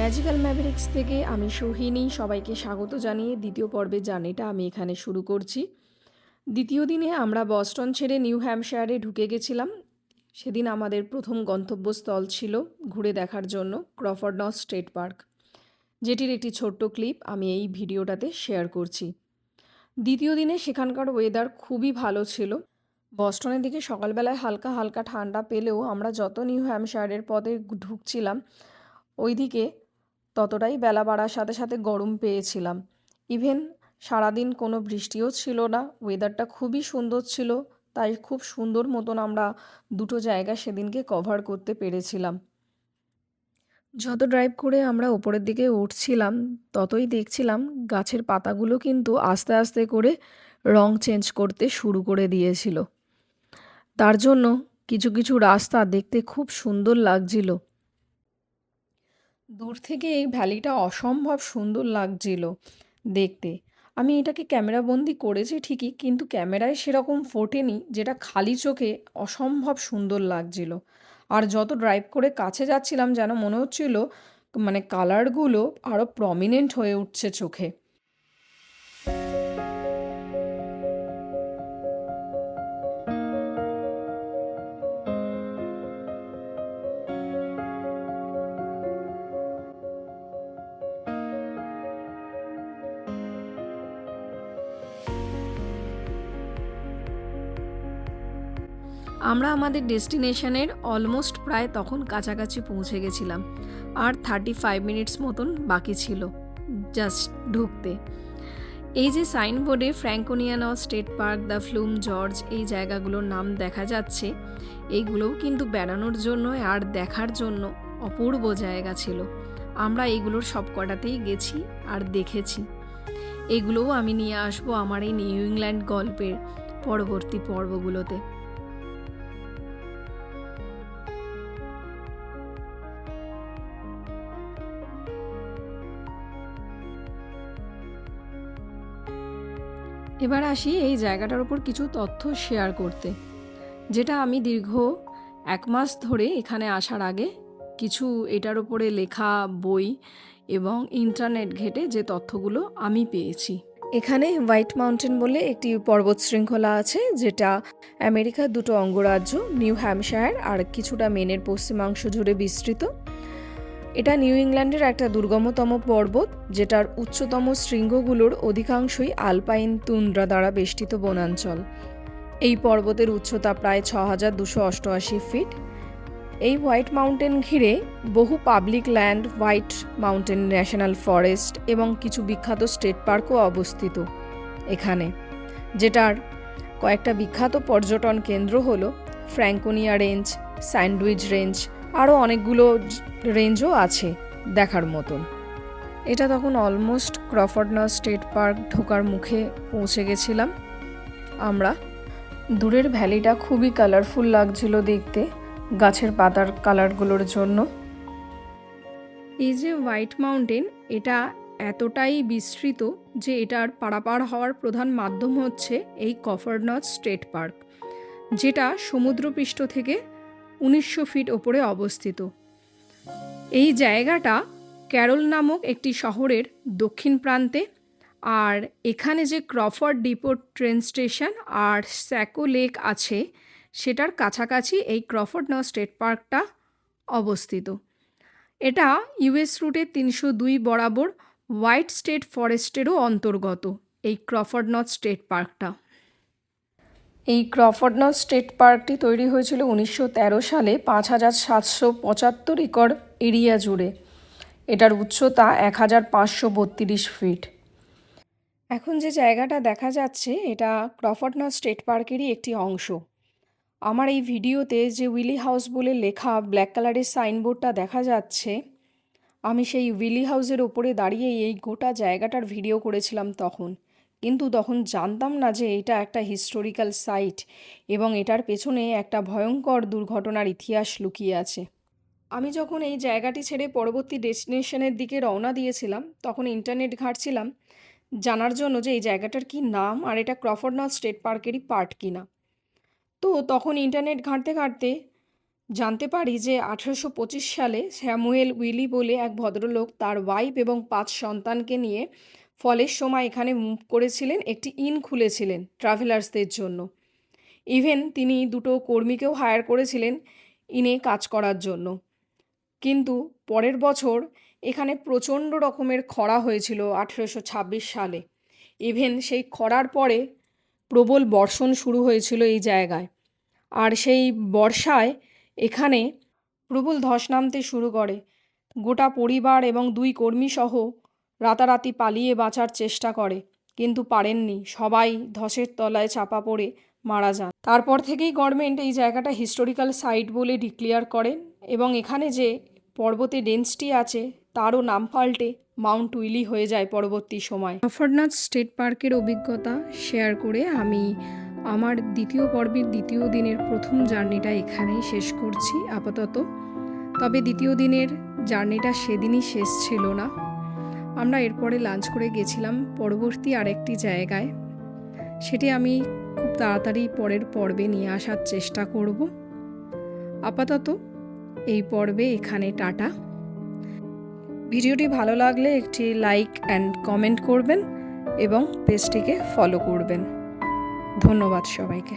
Magical Mavericks থেকে আমি সোহিনী সবাইকে স্বাগত জানিয়ে দ্বিতীয় পর্বের জার্নিটা আমি এখানে শুরু করছি। দ্বিতীয় দিনে আমরা বস্টন ছেড়ে নিউ হ্যাম্পশায়ারে ঢুকে গেছিলাম। সেদিন আমাদের প্রথম গন্তব্যস্থল ছিল ঘুরে দেখার জন্য ক্রফোর্ড নর্থ স্টেট পার্ক, যেটির একটি ছোট্ট ক্লিপ আমি এই ভিডিওটাতে শেয়ার করছি। দ্বিতীয় দিনে সেখানকার ওয়েদার খুবই ভালো ছিল। বস্টনের দিকে সকালবেলায় হালকা হালকা ঠান্ডা পেলেও আমরা যত নিউ হ্যাম্পশায়ারের পথে ঢুকছিলাম ওইদিকে ততটাই বেলা বাড়ার সাথে সাথে গরম পেয়েছিলাম। ইভেন সারাদিন কোনো বৃষ্টিও ছিল না, ওয়েদারটা খুবই সুন্দর ছিল, তাই খুব সুন্দর মতন আমরা দুটো জায়গা সেদিনকে কভার করতে পেরেছিলাম। যত ড্রাইভ করে আমরা ওপরের দিকে উঠছিলাম ততই দেখছিলাম গাছের পাতাগুলো কিন্তু আস্তে আস্তে করে রং চেঞ্জ করতে শুরু করে দিয়েছিল। তার জন্য কিছু কিছু রাস্তা দেখতে খুব সুন্দর লাগছিল। দূর থেকে এই ভ্যালিটা অসম্ভব সুন্দর লাগছিল দেখতে। আমি এটাকে ক্যামেরাবন্দি করেছি ঠিকই, কিন্তু ক্যামেরায় সেরকম ফোটেনি, যেটা খালি চোখে অসম্ভব সুন্দর লাগছিল। আর যত ড্রাইভ করে কাছে যাচ্ছিলাম যেন মনে হচ্ছিল মানে কালারগুলো আরও প্রমিনেন্ট হয়ে উঠছে চোখে। আমরা আমাদের ডেস্টিনেশনের অলমোস্ট প্রায় তখন কাছাকাছি পৌঁছে গেছিলাম, আর 35 মিনিটস মতন বাকি ছিল জাস্ট ঢুকতে। এই যে সাইনবোর্ডে Franconia north state park, the flume gorge এই জায়গাগুলোর নাম দেখা যাচ্ছে, এইগুলোও কিন্তু বেড়ানোর জন্য আর দেখার জন্য অপূর্ব জায়গা ছিল। আমরা এইগুলোর সব কটাতেই গেছি আর দেখেছি। এগুলোও আমি নিয়ে আসবো আমার এই নিউ ইংল্যান্ড গল্পের পরবর্তী পর্বগুলোতে। এবার আসি এই জায়গাটার ওপর কিছু তথ্য শেয়ার করতে, যেটা আমি দীর্ঘ 1 মাস ধরে এখানে আসার আগে কিছু এটার ওপরে লেখা বই এবং ইন্টারনেট ঘেটে যে তথ্যগুলো আমি পেয়েছি। এখানে হোয়াইট মাউন্টেন বলে একটি পর্বত শৃঙ্খলা আছে, যেটা আমেরিকার দুটো অঙ্গরাজ্য নিউ হ্যাম্পশায়ার আর কিছুটা মেনের পশ্চিমাংশ জুড়ে বিস্তৃত। এটা নিউ ইংল্যান্ডের একটা দুর্গমতম পর্বত, যেটার উচ্চতম শৃঙ্গগুলোর অধিকাংশই আলপাইন তুন্দ্রা দ্বারা বেষ্টিত বনাঞ্চল। এই পর্বতের উচ্চতা প্রায় 6288 ফিট। এই হোয়াইট মাউন্টেন ঘিরে বহু public land, white mountain national forest এবং কিছু বিখ্যাত স্টেট পার্কও অবস্থিত এখানে, যেটার কয়েকটা বিখ্যাত পর্যটন কেন্দ্র হলো ফ্র্যাঙ্কোনিয়া রেঞ্জ, স্যান্ডউইচ রেঞ্জ, আরও অনেকগুলো রেঞ্জও আছে দেখার মতন। এটা তখন almost Crawford north state park ঢোকার মুখে পৌঁছে গেছিলাম আমরা। দূরের ভ্যালিটা খুবই কালারফুল লাগছিল দেখতে গাছের পাতার কালারগুলোর জন্য। এই যে হোয়াইট মাউন্টেন, এটা এতটাই বিস্তৃত যে এটার পারাপার হওয়ার প্রধান মাধ্যম হচ্ছে এই ক্রফোর্ড নর্থ স্টেট পার্ক, যেটা সমুদ্রপৃষ্ঠ থেকে 1900 ফিট ওপরে অবস্থিত। এই জায়গাটা ক্যারল নামক একটি শহরের দক্ষিণ প্রান্তে, আর এখানে যে ক্রফোর্ড ডিপো ট্রেন স্টেশন আর স্যাকো লেক আছে সেটার কাছাকাছি এই ক্রফোর্ড নর্থ স্টেট পার্কটা অবস্থিত। এটা ইউএস রুটের 302 বরাবর হোয়াইট স্টেট ফরেস্টেরও অন্তর্গত এই ক্রফোর্ড নর্থ স্টেট পার্কটা। এই ক্রফোর্ড নর্থ স্টেট পার্কটি তৈরি হয়েছিল 1913 সালে 5775 একর এরিয়া জুড়ে। এটার উচ্চতা 1532 ফিট। এখন যে জায়গাটা দেখা যাচ্ছে এটা ক্রফোর্ড নর্থ স্টেট পার্কেরই একটি অংশ। আমার এই ভিডিওতে যে উইলি হাউস বলে লেখা ব্ল্যাক কালারের সাইনবোর্ডটা দেখা যাচ্ছে, আমি সেই উইলি হাউসের ওপরে দাঁড়িয়ে এই গোটা জায়গাটার ভিডিও করেছিলাম তখন, কিন্তু তখন জানতাম না যে এটা একটা হিস্টোরিক্যাল সাইট এবং এটার পেছনে একটা ভয়ঙ্কর দুর্ঘটনার ইতিহাস লুকিয়ে আছে। আমি যখন এই জায়গাটি ছেড়ে পরবর্তী ডেস্টিনেশনের দিকে রওনা দিয়েছিলাম তখন ইন্টারনেট ঘাঁটছিলাম জানার জন্য যে এই জায়গাটার কি নাম আর এটা ক্রফোর্ড নর্থ স্টেট পার্কেরই পার্ট কিনা। তো তখন ইন্টারনেট ঘাঁটতে ঘাঁটতে জানতে পারি যে 1825 সালে স্যামুয়েল উইলি বলে এক ভদ্রলোক তার ওয়াইফ এবং 5 সন্তানকে নিয়ে ফলের সময় এখানে মুভ করেছিলেন, একটি ইন খুলেছিলেন ট্রাভেলার্সদের জন্য। ইভেন তিনি 2টো কর্মীকেও হায়ার করেছিলেন ইনে কাজ করার জন্য। কিন্তু পরের বছর এখানে প্রচণ্ড রকমের খরা হয়েছিল 1826 সালে। ইভেন সেই খরার পরে প্রবল বর্ষণ শুরু হয়েছিল এই জায়গায়, আর সেই বর্ষায় এখানে প্রবল ধস নামতে শুরু করে। গোটা পরিবার এবং 2 কর্মী সহ রাতারাতি পালিয়ে বাঁচার চেষ্টা করে, কিন্তু পারেননি, সবাই ধসের তলায় চাপা পড়ে মারা যান। তারপর থেকেই গভর্নমেন্ট এই জায়গাটা হিস্টোরিক্যাল সাইট বলে ডিক্লেয়ার করেন এবং এখানে যে পর্বতে রেঞ্জটি আছে তারও নাম পাল্টে মাউন্ট উইলি হয়ে যায় পরবর্তী সময়। অমরনাথ স্টেট পার্কের অভিজ্ঞতা শেয়ার করে আমি আমার দ্বিতীয় পর্বের দ্বিতীয় দিনের প্রথম জার্নিটা এখানেই শেষ করছি আপাতত। তবে দ্বিতীয় দিনের জার্নিটা সেদিনই শেষ ছিল না। আমরা এরপরে লাঞ্চ করে গেছিলাম পরবর্তী আরেকটি জায়গায়, সেটি আমি খুব তাড়াতাড়ি পরের পর্বে নিয়ে আসার চেষ্টা করব। আপাতত এই পর্বে এখানে টাটা। ভিডিওটি ভালো লাগলে একটি লাইক অ্যান্ড কমেন্ট করবেন এবং পেজটিকে ফলো করবেন। ধন্যবাদ সবাইকে।